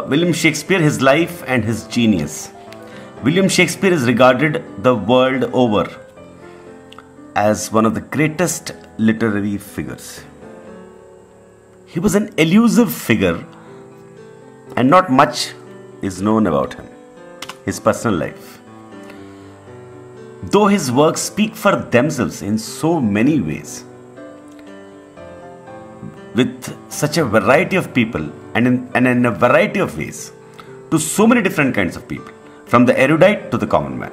William Shakespeare, his life and his genius. William Shakespeare is regarded the world over as one of the greatest literary figures. He was an elusive figure and not much is known about him, his personal life. Though his works speak for themselves in so many ways, with such a variety of people and in a variety of ways, to so many different kinds of people, from the erudite to the common man.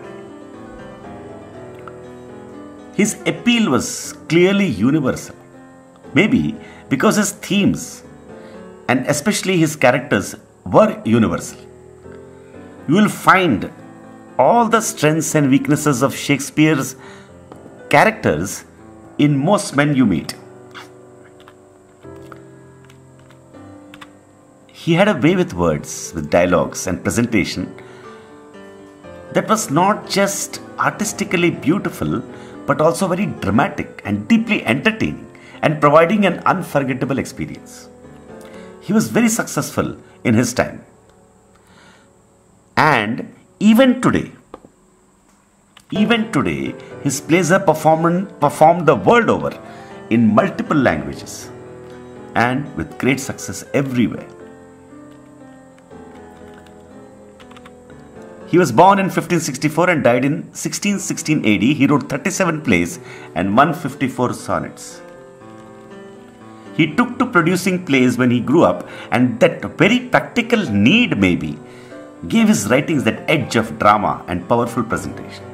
His appeal was clearly universal, maybe because his themes and especially his characters were universal. You will find all the strengths and weaknesses of Shakespeare's characters in most men you meet. He had a way with words, with dialogues and presentation that was not just artistically beautiful but also very dramatic and deeply entertaining and providing an unforgettable experience. He was very successful in his time. And even today, his plays are performed the world over in multiple languages and with great success everywhere. He was born in 1564 and died in 1616 AD. He wrote 37 plays and 154 sonnets. He took to producing plays when he grew up, and that very practical need maybe gave his writings that edge of drama and powerful presentation.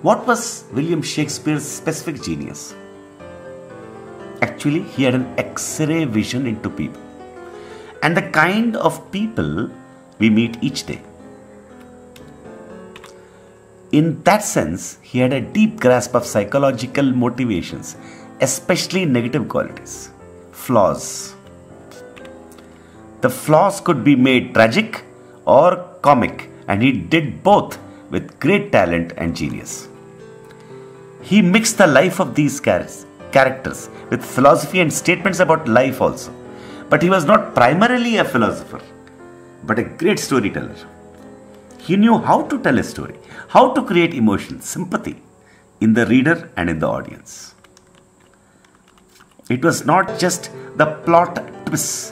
What was William Shakespeare's specific genius? Actually, he had an X-ray vision into people and the kind of people we meet each day. In that sense, he had a deep grasp of psychological motivations, especially negative qualities, flaws. The flaws could be made tragic or comic, and he did both with great talent and genius. He mixed the life of these characters with philosophy and statements about life also. But he was not primarily a philosopher, but a great storyteller. He knew how to tell a story, how to create emotion, sympathy in the reader and in the audience. It was not just the plot twists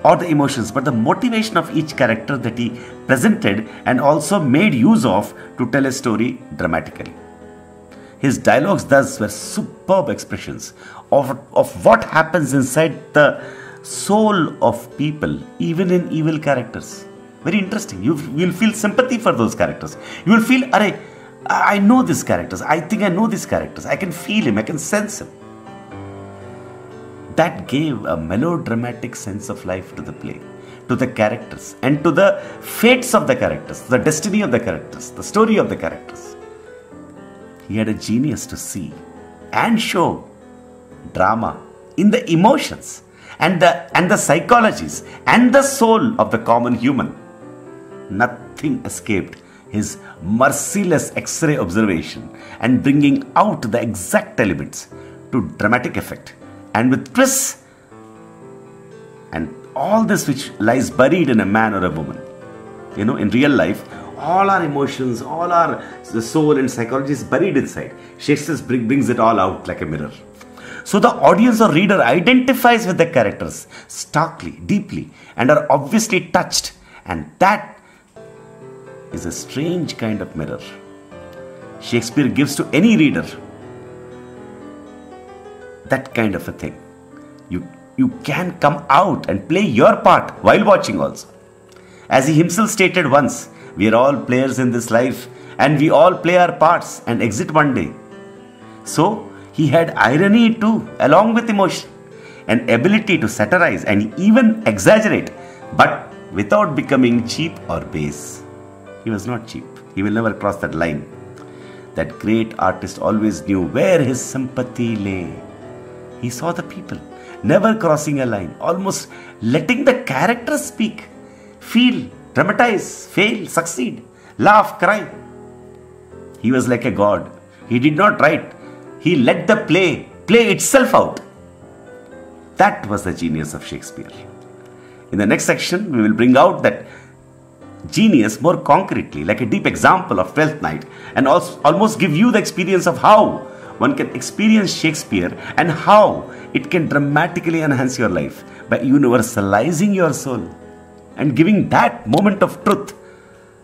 or the emotions, but the motivation of each character that he presented and also made use of to tell a story dramatically. His dialogues thus were superb expressions of what happens inside the soul of people, even in evil characters. Very interesting. You will feel sympathy for those characters. You will feel, I know these characters. I think I know these characters. I can feel him. I can sense him. That gave a melodramatic sense of life to the play, to the characters, and to the fates of the characters, the destiny of the characters, the story of the characters. He had a genius to see and show drama in the emotions and the psychologies and the soul of the common human. Nothing escaped his merciless X-ray observation and bringing out the exact elements to dramatic effect, and with twists and all this which lies buried in a man or a woman. You know, in real life, all our emotions, the soul and psychology is buried inside. Shakespeare brings it all out like a mirror. So the audience or reader identifies with the characters starkly, deeply, and are obviously touched. And that is a strange kind of mirror Shakespeare gives to any reader. That kind of a thing. You can come out and play your part while watching also. As he himself stated once, we are all players in this life and we all play our parts and exit one day. So he had irony too, along with emotion, an ability to satirize and even exaggerate, but without becoming cheap or base. He was not cheap. He will never cross that line. That great artist always knew where his sympathy lay. He saw the people, never crossing a line, almost letting the characters speak, feel, dramatize, fail, succeed, laugh, cry. He was like a god. He did not write. He let the play itself out. That was the genius of Shakespeare. In the next section, we will bring out that genius more concretely, like a deep example of Twelfth Night, and also almost give you the experience of how one can experience Shakespeare and how it can dramatically enhance your life by universalizing your soul and giving that moment of truth,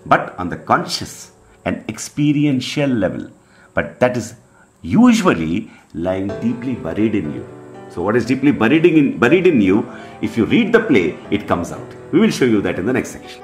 but on the conscious and experiential level. But that is usually lying deeply buried in you. So what is deeply buried in you, if you read the play, it comes out. We will show you that in the next section.